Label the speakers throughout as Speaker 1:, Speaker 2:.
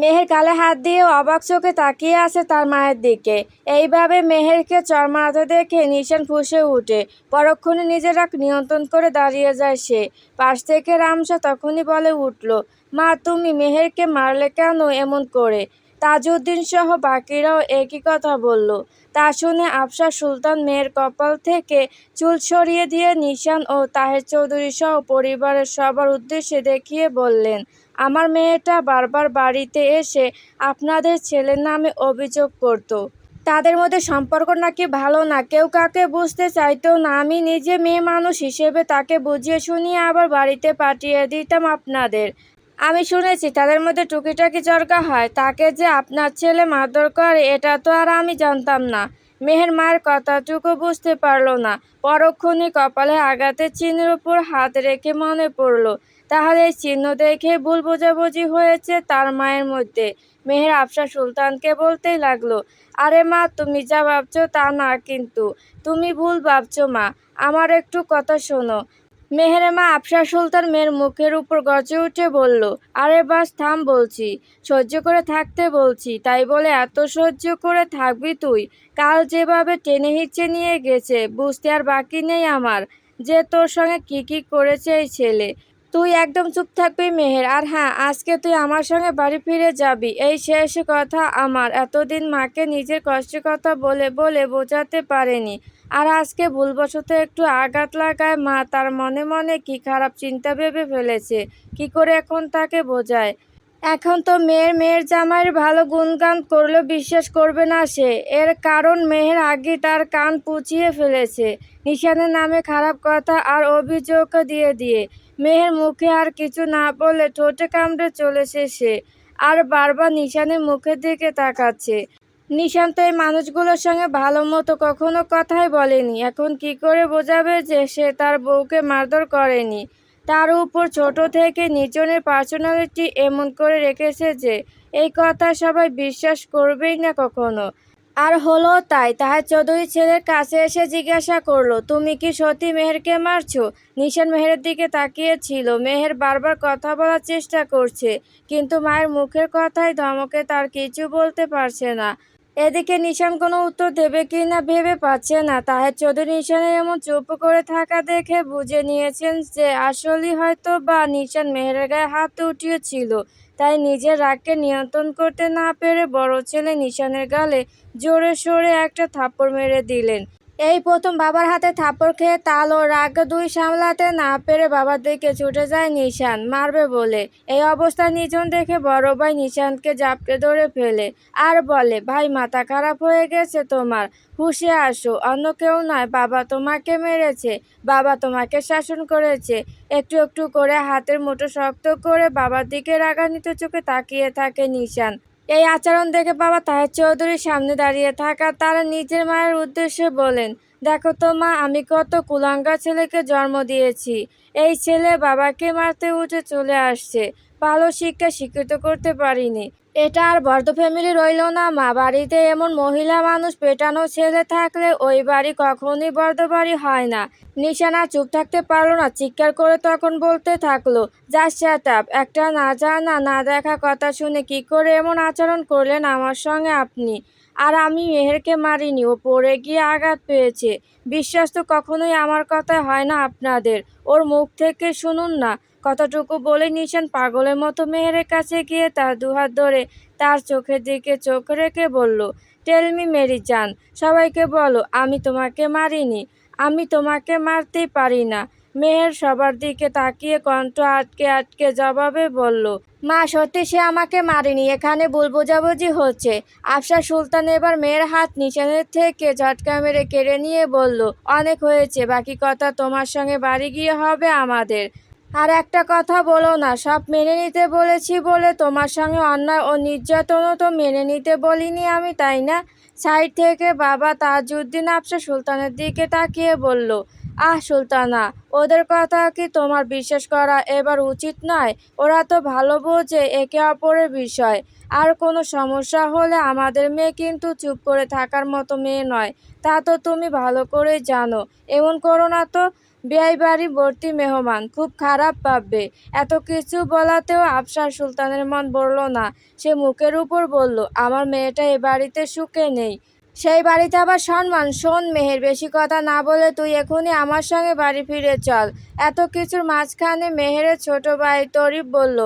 Speaker 1: মেহের গালে হাত দিয়ে অবাক চোখে তাকিয়ে আছে তার মায়ের দিকে। এইভাবে মেহেরকে চড় মারাতে দেখে নিশান ফুঁসে ওঠে। পরক্ষণে নিজের রাগ নিয়ন্ত্রণ করে দাঁড়িয়ে যায় সে। পাশ থেকে রামসা তখনই বলে উঠল, মা তুমি মেহেরকে মারলে কেন এমন করে? তাজউদ্দিন সহ বাকিরাও একই কথা বলল। তা শুনে আফসার সুলতান মেয়ের কপাল থেকে চুল সরিয়ে দিয়ে নিশান ও তাহের চৌধুরী সহ পরিবারের সবার উদ্দেশ্যে দেখিয়ে বললেন, আমার মেয়েটা বারবার বাড়িতে এসে আপনাদের ছেলের নামে অভিযোগ করত। তাদের মধ্যে সম্পর্ক নাকি ভালো না, কেউ কাকে বুঝতে চাইতো না। আমি নিজে মেয়ে মানুষ হিসেবে তাকে বুঝিয়ে শুনিয়ে আবার বাড়িতে পাঠিয়ে দিতাম আপনাদের। আমি শুনেছি তাদের মধ্যে টুকিটাকি ঝগড়া হয়। তাকে যে আপনার ছেলে মারধর করে এটা তো আর আমি জানতাম না। মেহের মায়ের কথাটুকু বুঝতে পারল না। পরক্ষণে কপালে আঘাতের চিহ্নের উপর হাত রেখে মনে পড়ল, তাহলে এই চিহ্ন দেখে ভুল বোঝাবুঝি হয়েছে তার মায়ের মধ্যে। মেহের আফসার সুলতানকে বলতেই লাগলো, আরে মা তুমি যা ভাবছো তা না কিন্তু, তুমি ভুল ভাবছো মা, আমার একটু কথা শোনো। মেহেরের মা আফসার সুলতান মেয়ের মুখের উপর গর্জে উঠে বলল, আরে বাস থাম বলছি, সহ্য করে থাকতে বলছি, তাই বলে এত সহ্য করে থাকবি তুই? কাল যেভাবে টেনে হিঁচড়ে নিয়ে গেছে বুঝতে আর বাকি নেই আমার, যে তোর সঙ্গে কি করেছে এই ছেলে। তুই একদম চুপ থাকবি মেহের। আর হ্যাঁ, আজকে তুই আমার সঙ্গে বাড়ি ফিরে যাবি, এই শেষ কথা আমার। এতদিন মাকে নিজের কষ্টের কথা বলে বলে বোঝাতে পারেনি, আর আজকে ভুলবশত একটু আঘাত লাগায় মা তার মনে মনে কি খারাপ চিন্তা ভেবে ফেলেছে, কি করে এখন তাকে বোঝায়। এখন তো মেয়ের জামাইয়ের ভালো গুণগান করলেও বিশ্বাস করবে না সে। এর কারণ মেহের আগে তার কান পুচিয়ে ফেলেছে নিশানের নামে খারাপ কথা আর অভিযোগ দিয়ে দিয়ে। মেহের মুখে আর কিছু না বলে ঠোঁটে কামড়ে চলেছে সে, আর বারবার নিশানের মুখের দিকে তাকাচ্ছে। নিশান তো এই মানুষগুলোর সঙ্গে ভালো মতো কখনো কথাই বলেনি, এখন কি করে বোঝাবে যে সে তার বউকে মারধর করেনি? তার উপর ছোট থেকে নিচনের পার্সোনালিটি এমন করে রেখেছে যে এই কথা সবাই বিশ্বাস করবেই না কখনো। আর হলো তাই। তাহের চৌধুরী ছেলের কাছে এসে জিজ্ঞাসা করলো, তুমি কি সত্যি মেহেরকে মারছো? নিশান মেহেরের দিকে তাকিয়েছিল। মেহের বারবার কথা বলার চেষ্টা করছে, কিন্তু মায়ের মুখের কথায় ধমকে তার কিছু বলতে পারছে না। এদিকে নিশান কোনো উত্তর দেবে কি না ভেবে পাচ্ছে না। তাহের চৌধুরী নিশানের এমন চুপ করে থাকা দেখে বুঝে নিয়েছেন যে আসলেই হয়তো বা নিশান মেহেরের গায়ে হাত উঠিয়েছিল। তাই নিজের রাগকে নিয়ন্ত্রণ করতে না পেরে বড় ছেলে নিশানের গালে জোরে সোরে একটা থাপ্পড় মেরে দিলেন। এই প্রথম বাবার হাতে থাপ্পড় খেয়ে তাল ও রাগ দুই সামলাতে না পেরে বাবার দিকে ছুটে যায় নিশান, মারবে বলে। এই অবস্থায় নিজন দেখে বড় ভাই নিশানকে জাপটে ধরে ফেলে আর বলে, ভাই মাথা খারাপ হয়ে গেছে তোমার, হুঁশে আসো, অন্য কেউ নয়, বাবা তোমাকে মেরেছে, বাবা তোমাকে শাসন করেছে। একটু একটু করে হাতের মুঠো শক্ত করে বাবার দিকে রাগান্বিত চোখে তাকিয়ে থাকে নিশান। এই আচরণ দেখে বাবা তাহের চৌধুরীর সামনে দাঁড়িয়ে থাকা তারা নিজের মায়ের উদ্দেশ্যে বলেন, দেখো তো মা, আমি কত কুলাঙ্গার ছেলেকে জন্ম দিয়েছি। এই ছেলে বাবাকে মারতে উঠে চলে আসছে, ভালো শিক্ষা শিক্ষিত করতে পারিনি। এটা আর বর্ধ ফ্যামিলি রইল না মা, বাড়িতে এমন মহিলা মানুষ পেটানো ছেলে থাকলে ওই বাড়ি কখনই বর্ধ বাড়ি হয় না। নিশান আর চুপ থাকতে পারলো না, চিৎকার করে তখন বলতে থাকলো, জাস্ট শাট আপ। একটা না জানা না দেখা কথা শুনে কি করে এমন আচরণ করলেন আমার সঙ্গে আপনি? আর আমি মেহেরকে মারিনি, ও পড়ে গিয়ে আঘাত পেয়েছে। বিশ্বাস তো কখনোই আমার কথায় হয় না আপনাদের, ওর মুখ থেকে শুনুন না। কথাটুকু বলে নিশান পাগলের মতো মেহেরের কাছে গিয়ে তার দুহাত ধরে তার চোখের দিকে চোখ রেখে বলল, টেল মি মেরি জান, সবাইকে বলো আমি তোমাকে মারিনি, আমি তোমাকে মারতেই পারি না। মেহের সবার দিকে তাকিয়ে কণ্ঠ আটকে আটকে জবাবে বলল, মা সত্যি সে আমাকে মারেনি, এখানে ভুল বোঝাবুঝি হচ্ছে। আফসার সুলতান এবার মেয়ের হাত নিশানের থেকে ঝটকা মেরে কেড়ে নিয়ে বলল, অনেক হয়েছে, বাকি কথা তোমার সঙ্গে বাড়ি গিয়ে হবে আমাদের। আর একটা কথা বলো না, সব মেনে নিতে বলেছি বলে তোমার সঙ্গে অন্যায় ও নির্যাতনও তো মেনে নিতে বলিনি আমি, তাই না? সাইড থেকে বাবা তাজউদ্দিন আফসার সুলতানের দিকে তাকিয়ে বলল, আহ সুলতানা, ওদের কথা কি তোমার বিশ্বাস করা এবার উচিত নয়? ওরা তো ভালো বোঝে একে অপরের বিষয়। আর কোনো সমস্যা হলে আমাদের মেয়ে কিন্তু চুপ করে থাকার মতো মেয়ে নয়, তা তো তুমি ভালো করেই জানো। এমন করো না তো, বেয়াই বাড়ি ভর্তি মেহমান, খুব খারাপ ভাববে। এত কিছু বলাতেও আফসার সুলতানের মন ভরল না। সে মুখের উপর বলল, আমার মেয়েটা এ বাড়িতে সুখে নেই, সেই বাড়িতে আবার সম্মান। শোন মেহের, বেশি কথা না বলে তুই এখনই আমার সঙ্গে বাড়ি ফিরে চল। এত কিছুর মাঝখানে মেহেরের ছোট ভাই তরিফ বলল,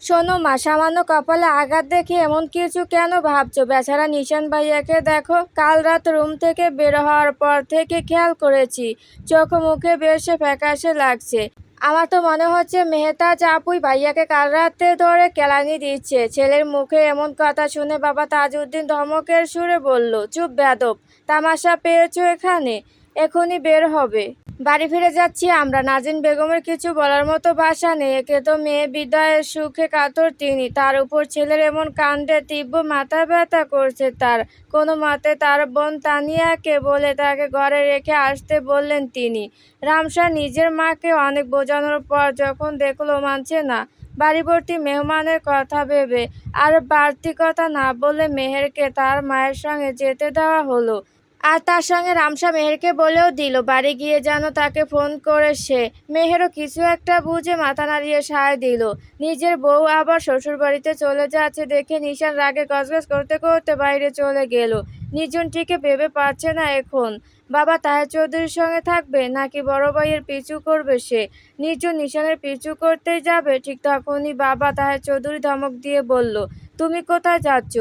Speaker 1: শোনো মা, সামান্য কপালে আঘাত দেখে এমন কিছু কেন ভাবছো? বেচারা নিশান ভাইয়াকে দেখো, কাল রাত রুম থেকে বের হওয়ার পর থেকে খেয়াল করেছি চোখ মুখে বেশ ফ্যাকাশে লাগছে। আমার তো মনে হচ্ছে মেহতাজ আপুই ভাইয়াকে কাল রাতে ধরে কেলানি দিচ্ছে। ছেলের মুখে এমন কথা শুনে বাবা তাজউদ্দিন ধমকের সুরে বলল, চুপ বেয়াদব, তামাশা পেয়েছো এখানে? এখনই বের হবে। বাড়ি ফিরে যাচ্ছি আমরা। নাজিন বেগমের কিছু বলার মতো ভাষা নেই। একে তো মেয়ে বিদায়ের সুখে কাতর তিনি, তার উপর ছেলের এমন কাণ্ডে তীব্র মাথা ব্যথা করছে তার। কোনো মতে তার বোন তানিয়াকে বলে তাকে ঘরে রেখে আসতে বললেন তিনি। রামসা নিজের মাকে অনেক বোঝানোর পর যখন দেখলো মানছে না, বাড়িভর্তি মেহমানের কথা ভেবে আর বাড়তি কথা না বলে মেহেরকে তার মায়ের সঙ্গে যেতে দেওয়া হলো। আর তার সঙ্গে রামসা মেহেরকে বলেও দিল বাড়ি গিয়ে যেন তাকে ফোন করে সে। মেহেরও কিছু একটা বুঝে মাথা নাড়িয়ে সায় দিল। নিজের বউ আবার শ্বশুরবাড়িতে চলে যাচ্ছে দেখে নিশান রাগে গজগজ করতে করতে বাইরে চলে গেল। নির্জন টিকে ভেবে পারছে না এখন বাবা তাহের চৌধুরীর সঙ্গে থাকবে নাকি বড় ভাইয়ের পিছু করবে সে। নির্জন নিশানের পিছু করতেই যাবে, ঠিক তখনই বাবা তাহের চৌধুরী ধমক দিয়ে বলল, তুমি কোথায় যাচ্ছ?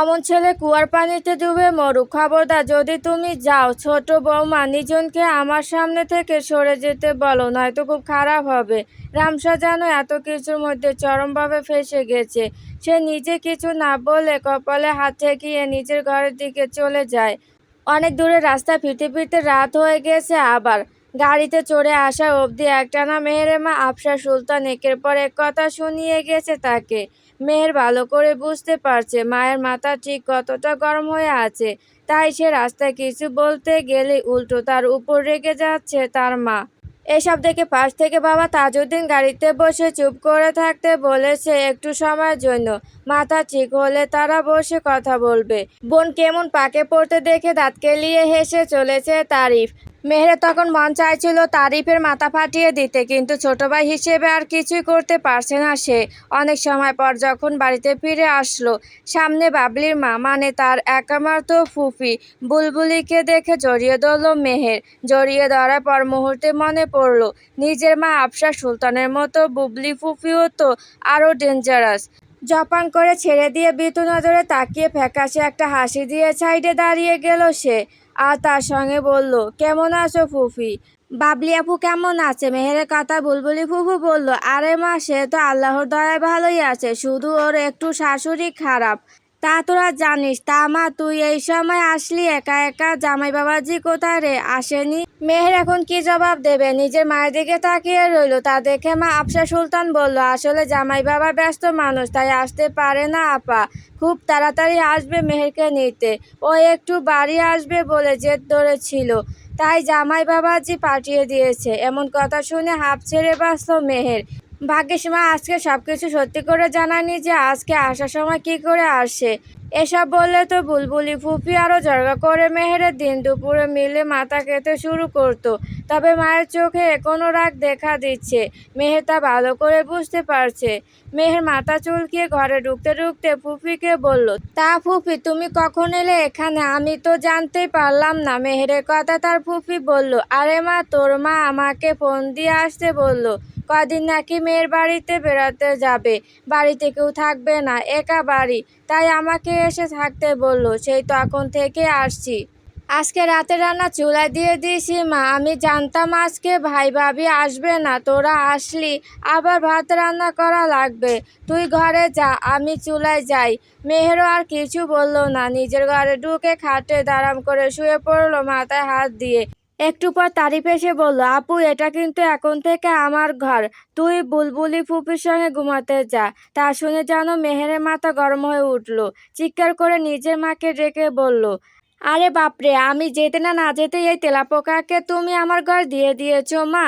Speaker 1: অমন ছেলে কুয়ার পানিতে ডুবে মরুক, খবরদার যদি তুমি যাও। ছোট বৌমা, নিজনকে আমার সামনে থেকে সরে যেতে বলো, নয়তো খুব খারাপ হবে। রামসা যেন এত কিছুর মধ্যে চরমভাবে ফেঁসে গেছে। সে নিজে কিছু না বলে কপালে হাত ঠেকিয়ে নিজের ঘরের দিকে চলে যায়। অনেক দূরে রাস্তা ফিরতে ফিরতে রাত হয়ে গেছে আবার। গাড়িতে চড়ে আসা অবধি একটানা মেহেরের মা আফসার সুলতান একের পর এক কথা শুনিয়ে গেছে তাকে। মেহের ভালো করে বুঝতে পারছে মায়ের মাথা ঠিক কতটা গরম হয়ে আছে, তাই সে রাস্তায় কিছু বলতে গেলে উল্টো তার উপর রেগে যাচ্ছে তার মা। এসব দেখে পাশ থেকে বাবা তাজউদ্দিন গাড়িতে বসে চুপ করে থাকতে বলেছে একটু সময়ের জন্য। মাথা ঠিক হলে তারা বসে কথা বলবে। বোন কেমন পাকে পড়তে দেখে দাঁত কেলিয়ে হেসে চলেছে তারিফ। মেহের তখন মন চাইছিল তারিফের মাথা ফাটিয়ে দিতে, কিন্তু ছোট ভাই হিসেবে আর কিছুই করতে পারছে না সে। অনেক সময় পর যখন বাড়িতে ফিরে আসলো, সামনে বাবলির মা মানে তার একমাত্র ফুফি বুলবুলিকে দেখে জড়িয়ে ধরল মেহের। জড়িয়ে ধরার পর মুহূর্তে মনে পড়ল নিজের মা আফসার সুলতানের মতো বুবলি ফুফিও তো আরও ডেঞ্জারাস। জপান করে ছেড়ে দিয়ে ভীতু নজরে তাকিয়ে ফ্যাকাশে একটা হাসি দিয়ে সাইডে দাঁড়িয়ে গেল সে। আর তার সঙ্গে বলল, কেমন আছো ফুফি? বাবলি আপু কেমন আছে? মেহেরের কথা বুলবুলি ফুফু বলল, আরে মা, সে তো আল্লাহর দয়ায় ভালোই আছে, শুধু ওর একটু শাশুড়ি খারাপ। তা তোরা জানিস। তা মা, তুই এই সময় আসলি একা একা, জামাই বাবাজি কোথায় রে, আসেনি? মেহের এখন কি জবাব দেবে, নিজের মায়ের দিকে তাকিয়ে রইল। তা দেখে মা আফসার সুলতান বলল, আসলে জামাই বাবা ব্যস্ত মানুষ, তাই আসতে পারে না আপা। খুব তাড়াতাড়ি আসবে মেহেরকে নিতে। ও একটু বাড়ি আসবে বলে জেদ ধরেছিল, তাই জামাই বাবাজি পাঠিয়ে দিয়েছে। এমন কথা শুনে হাঁপ ছেড়ে বাঁচল মেহের। ভাগ্যিস মা আজকে সবকিছু সত্যি করে জানানি যে আজকে আসার সময় কি করে আসে। এসব বললে তো বুলবুলি ফুপি আরও জড়গা করে মেহেরের দিন দুপুরে মিলে মাথা খেতে শুরু করতো। তবে মায়ের চোখে এখনও রাগ দেখা দিচ্ছে, মেহের তা ভালো করে বুঝতে পারছে। মেহের মাথা চুলকিয়ে ঘরে ঢুকতে ঢুকতে ফুপিকে বলল, তা ফুপি তুমি কখন এলে এখানে? আমি তো জানতেই পারলাম না। মেহেরের কথা তার ফুপি বলল, আরে মা, তোর মা আমাকে ফোন দিয়ে আসতে বলল, কদিন নাকি মেয়ের বাড়িতে বেড়াতে যাবে, বাড়িতে কেউ থাকবে না, একা বাড়ি, তাই আমাকে এসে থাকতে বলল, সেই তখন থেকে আসছি। আজকে রাতে রান্না চুলায় দিয়ে দিয়েছি মা, আমি জানতাম আজকে ভাই ভাবি আসবে না, তোরা আসলি আবার ভাত রান্না করা লাগবে। তুই ঘরে যা, আমি চুলায় যাই। মেহেরও আর কিছু বলল না, নিজের ঘরে ঢুকে খাটে দাঁড়াম করে শুয়ে পড়লো মাথায় হাত দিয়ে। একটু পর তারিফ এসে বলল, আপু এটা কিন্তু এখন থেকে আমার ঘর, তুই বুলবুলি ফুপির সঙ্গে ঘুমাতে যা। তা শুনে যেন মেহেরের মাথা গরম হয়ে উঠল। চিৎকার করে নিজের মাকে ডেকে বলল, আরে বাপরে, আমি যেতে না না যেতে এই তেলাপোকাকে তুমি আমার ঘর দিয়ে দিয়েছো মা।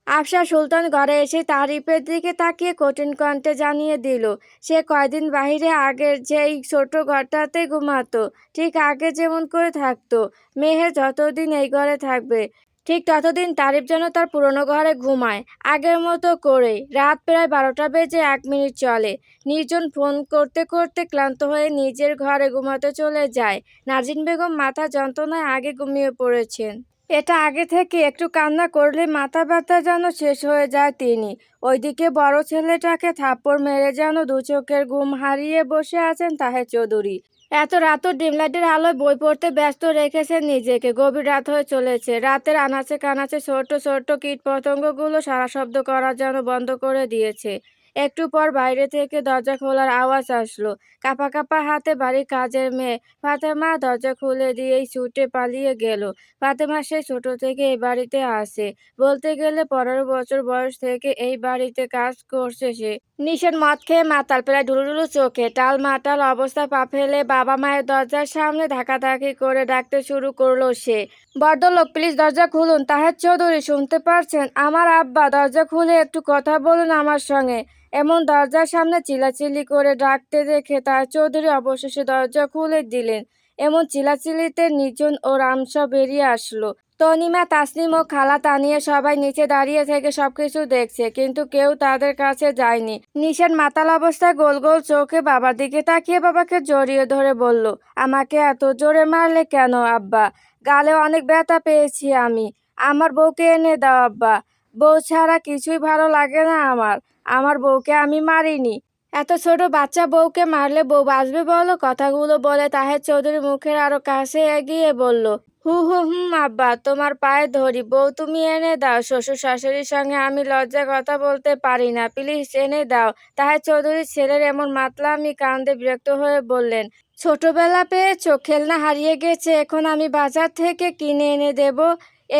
Speaker 1: আফসার সুলতান ঘরে এসে তারিফের দিকে তাকিয়ে কঠিন কণ্ঠে জানিয়ে দিল, সে কয়দিন বাহিরে আগের যেই ছোট ঘরটাতে ঘুমাতো, ঠিক আগে যেমন করে থাকতো। মেহের যতদিন এই ঘরে থাকবে ঠিক ততদিন তারিফ যেন তার পুরনো ঘরে ঘুমায়, আগের মতো করেই। রাত প্রায় 12টা বেজে 1 মিনিট চলে। নির্জন ফোন করতে করতে ক্লান্ত হয়ে নিজের ঘরে ঘুমাতে চলে যায়। নাজিন বেগম মাথা যন্ত্রণায় আগে ঘুমিয়ে পড়েছেন। এটা আগে থেকে একটু কান্না করলে মাথা ব্যথা যেন শেষ হয়ে যায় তিনি। ওইদিকে বড় ছেলেটাকে থাপ্পড় মেরে যেন দু চোখের ঘুম হারিয়ে বসে আছেন তাহের চৌধুরী। এত রাতও ডিমলাইটের আলোয় বই পড়তে ব্যস্ত রেখেছেন নিজেকে। গভীর রাত হয়ে চলেছে। রাতের আনাচে কানাচে ছোট্ট ছোট্ট কীট পতঙ্গগুলো সারা শব্দ করা যেন বন্ধ করে দিয়েছে। একটু পর বাইরে থেকে দরজা খোলার আওয়াজ আসলো। কাঁপা কাঁপা হাতে বাড়ির কাজের মেয়ে ফাতেমা দরজা খুলে দিয়েই ছুটে পালিয়ে গেল। ফাতেমা সেই ছোট থেকে এই বাড়িতে আসে, বলতে গেলে 15 বছর বয়স থেকে এই বাড়িতে কাজ করছে সে। নিশান মদ খেয়ে মাতাল, প্রায় ঢুলুঢুলু চোখে, টাল মাটাল অবস্থা, পা ফেলে বাবা মায়ের দরজার সামনে ধাক্কাধাক্কি করে ডাকতে শুরু করলো সে। ভদ্রলোক, প্লিজ দরজা খুলুন। তাহের চৌধুরী, শুনতে পারছেন? আমার আব্বা, দরজা খুলে একটু কথা বলুন আমার সঙ্গে। এমন দরজার সামনে চিল্লাচিল্লি করে ডাকতে দেখে তাহের চৌধুরী অবশেষে দরজা খুলে দিলেন। এমন চিল্লাচিল্লিতে নির্জন ও রামসা বেরিয়ে আসলো। তনিমা, তাসনিম ও খালা তানিয়া সবাই নিচে দাঁড়িয়ে থেকে সবকিছু দেখছে, কিন্তু কেউ তাদের কাছে যায়নি। নিশান মাতাল অবস্থায় গোল গোল চোখে বাবার দিকে তাকিয়ে বাবাকে জড়িয়ে ধরে বলল, আমাকে এত জোরে মারলে কেন আব্বা? গালে অনেক ব্যথা পেয়েছি আমি। আমার বউকে এনে দাও আব্বা। বউ ছাড়া কিছুই ভালো লাগে না আমার। আমার বউকে আমি মারিনি। এত ছোট বাচ্চা বউকে মারলে বউ বাঁচবে বলো? কথাগুলো বলে তাহের চৌধুরী মুখের আরো কাছে এগিয়ে বলল, হু হু হুম আব্বা, তোমার পায়ে ধরি, বউ তুমি এনে দাও। শ্বশুর শাশুড়ির সঙ্গে আমি লজ্জায় কথা বলতে পারি না, প্লিজ এনে দাও। তাহের চৌধুরীর ছেলের এমন মাতলামি কাণ্ডে বিরক্ত হয়ে বললেন, ছোটবেলা পেয়েছো, খেলনা হারিয়ে গেছে, এখন আমি বাজার থেকে কিনে এনে দেব?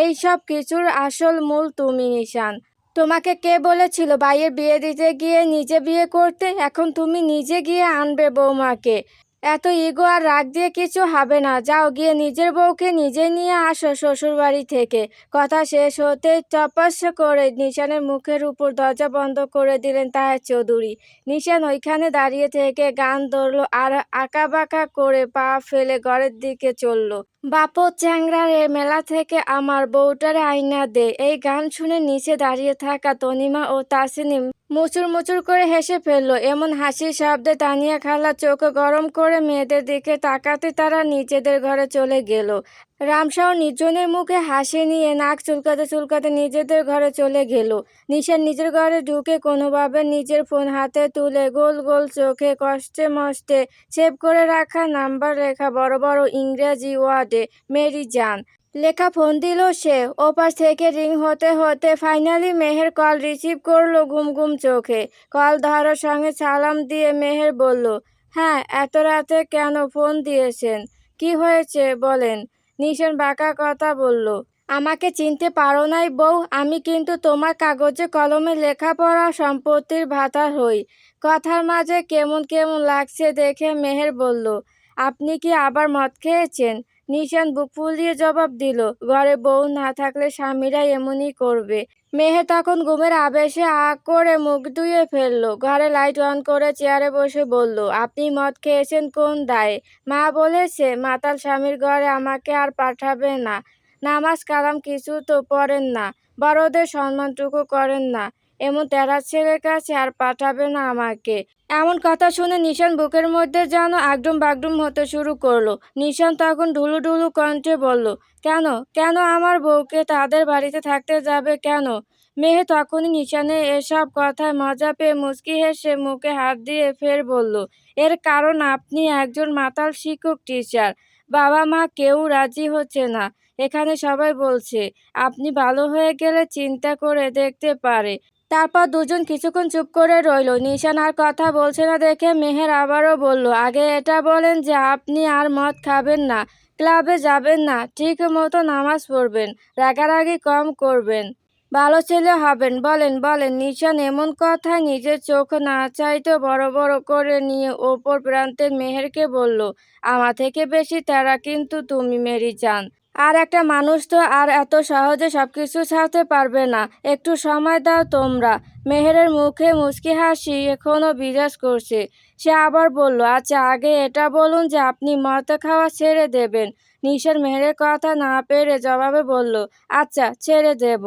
Speaker 1: এই সব কিছুর আসল মূল তুমি নিশান। তোমাকে কে বলেছিল ভাইয়ের বিয়ে দিতে গিয়ে নিজে বিয়ে করতে? এখন তুমি নিজে গিয়ে আনবে বৌমাকে। এত ইগো আর রাগ দিয়ে কিছু হবে না, যাও গিয়ে নিজের বউকে নিজে নিয়ে আসো শ্বশুর বাড়ি থেকে। কথা শেষ হতেই টপাস করে নিশানের মুখের উপর দরজা বন্ধ করে দিলেন তাহের চৌধুরী। নিশান ওইখানে দাঁড়িয়ে থেকে গান ধরলো আর আঁকাবাঁকা করে পা ফেলে ঘরের দিকে চলল। বাপো চ্যাংড়ার এ মেলা থেকে আমার বউটারে আইনা দে। এই গান শুনে নিচে দাঁড়িয়ে থাকা তনিমা ও তাসনিম মুচুর মুচুর করে হেসে ফেললো। এমন হাসির শব্দে তানিয়া খালা চোখ গরম করে মেয়েদের দিকে তাকাতে তারা নিজেদের ঘরে চলে গেল। রামসাও নির্জনের মুখে হাসি নিয়ে নাক চুলকাতে চুলকাতে নিজেদের ঘরে চলে গেল। নিশান নিজের ঘরে ঢুকে কোনোভাবে নিজের ফোন হাতে তুলে গোল গোল চোখে কষ্টে মষ্টে সেভ করে রাখা নাম্বার লেখা বড় বড় ইংরেজি ওয়ার্ডে মেরি জান লেখা ফোন দিল সে। ওপাশ থেকে রিং হতে হতে ফাইনালি মেহের কল রিসিভ করলো ঘুম ঘুম চোখে। কল ধরার সঙ্গে সালাম দিয়ে মেহের বলল, হ্যাঁ, এত রাতে কেন ফোন দিয়েছেন? কি হয়েছে বলেন। নিশান বাঁকা কথা বলল, আমাকে চিনতে পারো নাই বউ? আমি কিন্তু তোমার কাগজে কলমে লেখাপড়া সম্পত্তির ভাতা হই। কথার মাঝে কেমন কেমন লাগছে দেখে মেহের বলল, আপনি কি আবার মদ খেয়েছেন? নিশান বুক ফুলিয়ে জবাব দিল, ঘরে বউ না থাকলে স্বামীরা এমনই করবে। মেহের তখন ঘুমের আবেশে আ করে মুখ ধুয়ে ফেললো। ঘরে লাইট অন করে চেয়ারে বসে বলল, আপনি মদ খেয়েছেন কোন দায়ে? মা বলেছে মাতাল স্বামীর ঘরে আমাকে আর পাঠাবে না। নামাজ কালাম কিছু তো পড়েন না, বড়দের সম্মানটুকু করেন না। এমন তেরা ছেলের কাছে আর পাঠাবে না আমাকে। এমন কথা শুনে নিশান বুকের মধ্যে যেন আগডুম বাগডুম হতে শুরু করলো। নিশান তখন ঢুলু ঢুলু কণ্ঠে বলল, কেন কেন আমার বউকে তাদের বাড়িতে থাকতে যাবে কেন? মেহে তখনই নিশানের এসব কথায় মজা পেয়ে মুচকি হেসে মুখে হাত দিয়ে ফের বলল, এর কারণ আপনি একজন মাতাল শিক্ষক টিচার। বাবা মা কেউ রাজি হচ্ছে না। এখানে সবাই বলছে আপনি ভালো হয়ে গেলে চিন্তা করে দেখতে পারে। তারপর দুজন কিছুক্ষণ চুপ করে রইল। নিশান আর কথা বলছে না দেখে মেহের আবারও বলল, আগে এটা বলেন যে আপনি আর মদ খাবেন না, ক্লাবে যাবেন না, ঠিক মতো নামাজ পড়বেন, রাগারাগি কম করবেন, ভালো ছেলে হবেন। বলেন বলেন। নিশান এমন কথায় নিজের চোখ না চাইতেও বড় বড় করে নিয়ে ওপর প্রান্তের মেহেরকে বলল, আমার থেকে বেশি তেরা কিন্তু তুমি মেরিজান। আর একটা মানুষ তো আর এত সহজে সবকিছু ছাড়তে পারবে না। একটু সময় দাও তোমরা। মেহেরের মুখে মুচকি হাসি এখনো বিরাজ করছে। সে আবার বলল, আচ্ছা আগে এটা বলুন যে আপনি মদ খাওয়া ছেড়ে দেবেন। নিশান মেহেরের কথা না পেরে জবাবে বলল, আচ্ছা ছেড়ে দেব।